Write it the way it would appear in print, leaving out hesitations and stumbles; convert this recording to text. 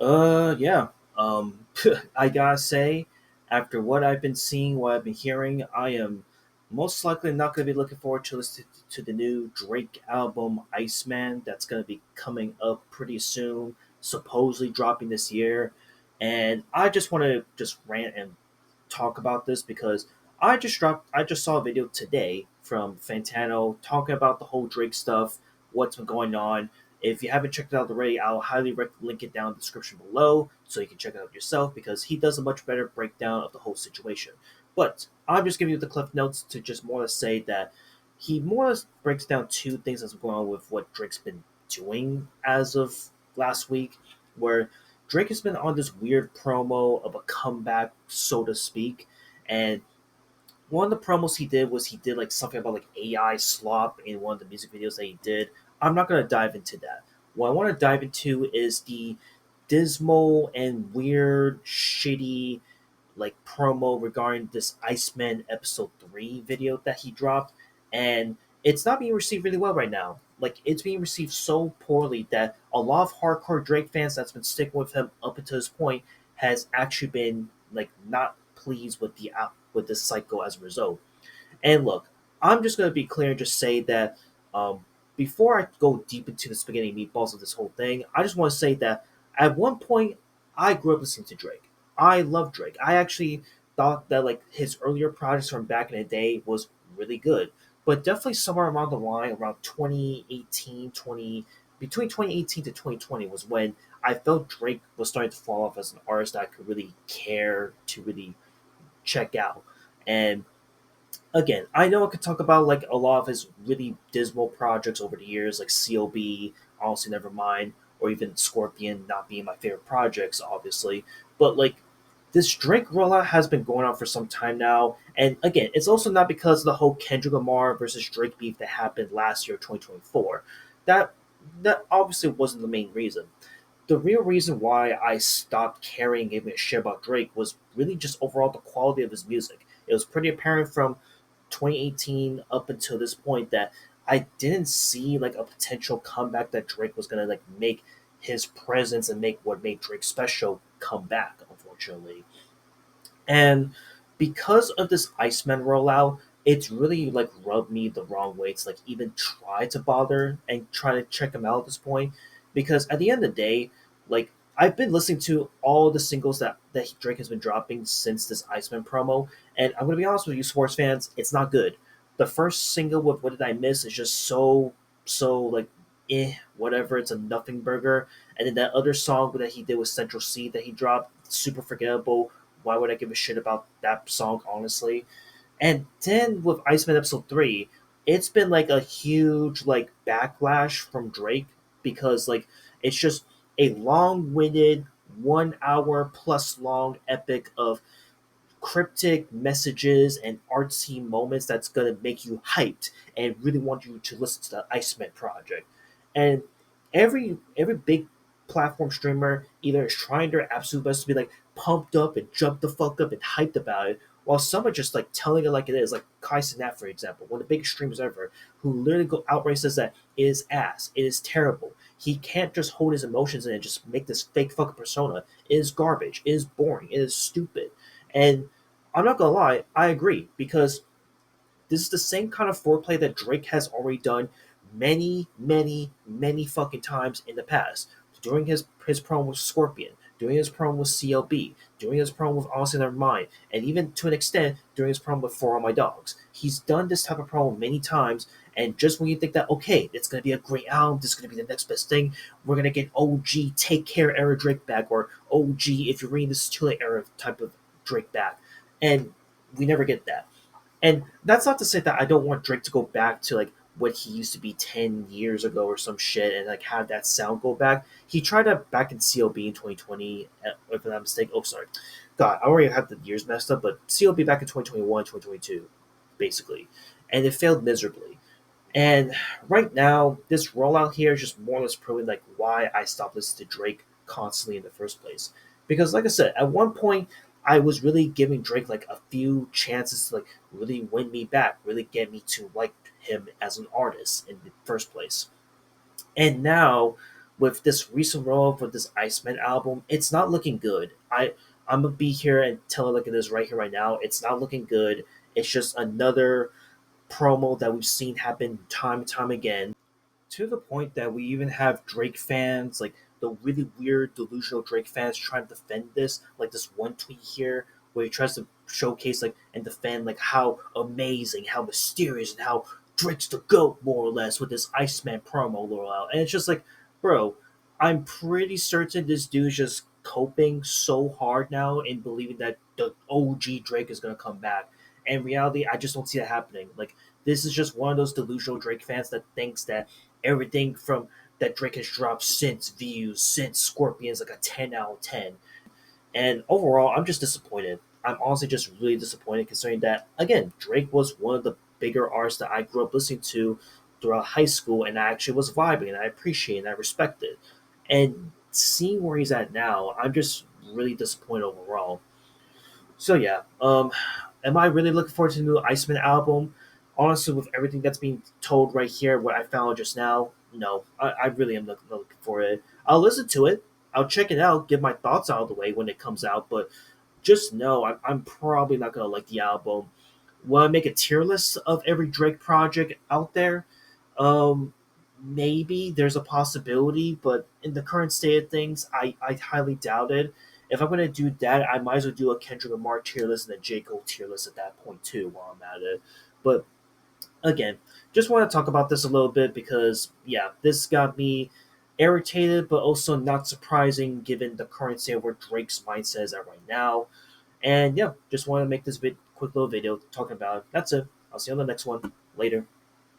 Yeah. I gotta say, after what I've been seeing, what I've been hearing, I am most likely not gonna be looking forward to listen to the new Drake album, Iceman, that's gonna be coming up pretty soon, supposedly dropping this year. And I just want to just rant and talk about this because I just saw a video today from Fantano talking about the whole Drake stuff, what's been going on. If you haven't checked it out already, I'll highly link it down in the description below so you can check it out yourself because he does a much better breakdown of the whole situation. But I'm just giving you the cliff notes to just more or less say that he more or less breaks down two things that's going on with what Drake's been doing as of last week, where Drake has been on this weird promo of a comeback, so to speak, and one of the promos he did was he did like something about like AI slop in one of the music videos that he did. I'm not gonna dive into that. What I want to dive into is the dismal and weird, shitty like promo regarding this Iceman episode 3 video that he dropped, and it's not being received really well right now. Like it's being received so poorly that a lot of hardcore Drake fans that's been sticking with him up until this point has actually been like not pleased with the with this cycle as a result. And look, I'm just gonna be clear and just say that um, before I go deep into the spaghetti meatballs of this whole thing, I just want to say that at one point I grew up listening to Drake. I love Drake. I actually thought that like his earlier projects from back in the day was really good, but definitely somewhere around the line, around 2018, 20 between 2018 to 2020 was when I felt Drake was starting to fall off as an artist that I could really care to really check out. And again, I know I could talk about like a lot of his really dismal projects over the years, like COB, Honestly Nevermind, or even Scorpion not being my favorite projects, obviously. But like this Drake rollout has been going on for some time now, and again, it's also not because of the whole Kendrick Lamar versus Drake beef that happened last year, 2024. That that obviously wasn't the main reason. The real reason why I stopped caring and giving a shit about Drake was really just overall the quality of his music. It was pretty apparent from 2018 up until this point that I didn't see like a potential comeback that Drake was gonna like make his presence and make what made Drake special come back, unfortunately. And because of this Iceman rollout, it's really like rubbed me the wrong way to like even try to bother and try to check him out at this point. Because at the end of the day, like I've been listening to all the singles that Drake has been dropping since this Iceman promo, and I'm gonna be honest with you, sports fans, it's not good. The first single with "What Did I Miss" is just so like whatever. It's a nothing burger, and then that other song that he did with Central C that he dropped, super forgettable. Why would I give a shit about that song, honestly? And then with Iceman episode 3, it's been like a huge like backlash from Drake because like it's just a long-winded 1 hour plus long epic of cryptic messages and artsy moments that's gonna make you hyped and really want you to listen to the Iceman project. And every big platform streamer either is trying their absolute best to be like pumped up and jumped the fuck up and hyped about it, while some are just like telling it like it is, like Kai Cenat, for example, one of the biggest streamers ever, who literally go outright says that it is ass, it is terrible. He can't just hold his emotions in and just make this fake fucking persona. It is garbage. It is boring. It is stupid. And I'm not gonna lie, I agree because this is the same kind of foreplay that Drake has already done many, many, many fucking times in the past. During his promo with Scorpion, during his promo with CLB, during his promo with Honestly Never Mind, and even to an extent during his promo with For All My Dogs. He's done this type of promo many times, and just when you think that okay, it's gonna be a great album, this is gonna be the next best thing, we're gonna get OG Take Care era Drake back, or OG If You're Reading This Too Late era type of Drake back, and we never get that. And that's not to say that I don't want Drake to go back to like what he used to be 10 years ago or some shit and like have that sound go back. He tried that back in CLB in 2020, if I'm not mistaken. Oh, sorry. God, I already have the years messed up, but CLB back in 2021, 2022, basically. And it failed miserably. And right now, this rollout here is just more or less proving like why I stopped listening to Drake constantly in the first place. Because like I said, at one point I was really giving Drake like a few chances to like really win me back, really get me to like him as an artist in the first place. And now, with this recent roll for this Iceman album, it's not looking good. I'm gonna be here and tell it like it is right here, right now. It's not looking good. It's just another promo that we've seen happen time and time again, to the point that we even have Drake fans, like the really weird, delusional Drake fans, trying to defend this. Like this one tweet here where he tries to showcase like and defend like how amazing, how mysterious, and how Drake's the goat, more or less, with this Iceman promo rollout. And it's just like, bro, I'm pretty certain this dude's just coping so hard now in believing that the OG Drake is gonna come back. And in reality, I just don't see that happening. Like this is just one of those delusional Drake fans that thinks that everything from that Drake has dropped since Views, since Scorpions, like a 10 out of 10. And overall, I'm just disappointed. I'm honestly just really disappointed considering that, again, Drake was one of the bigger artists that I grew up listening to throughout high school, and I actually was vibing, and I appreciate and I respect it. And seeing where he's at now, I'm just really disappointed overall. So yeah, am I really looking forward to the new Iceman album? Honestly, with everything that's being told right here, what I found just now, no, I really am looking for it. I'll listen to it. I'll check it out, get my thoughts out of the way when it comes out, but just know I'm probably not gonna like the album. Will I make a tier list of every Drake project out there? Um, Maybe there's a possibility, but in the current state of things, I highly doubt it. If I'm gonna do that, I might as well do a Kendrick Lamar tier list and a J Cole tier list at that point too, while I'm at it. But again, just want to talk about this a little bit because yeah, this got me irritated, but also not surprising given the current state of where Drake's mindset is at right now. And yeah, just want to make this quick little video talking about it. That's it. I'll see you on the next one. Later.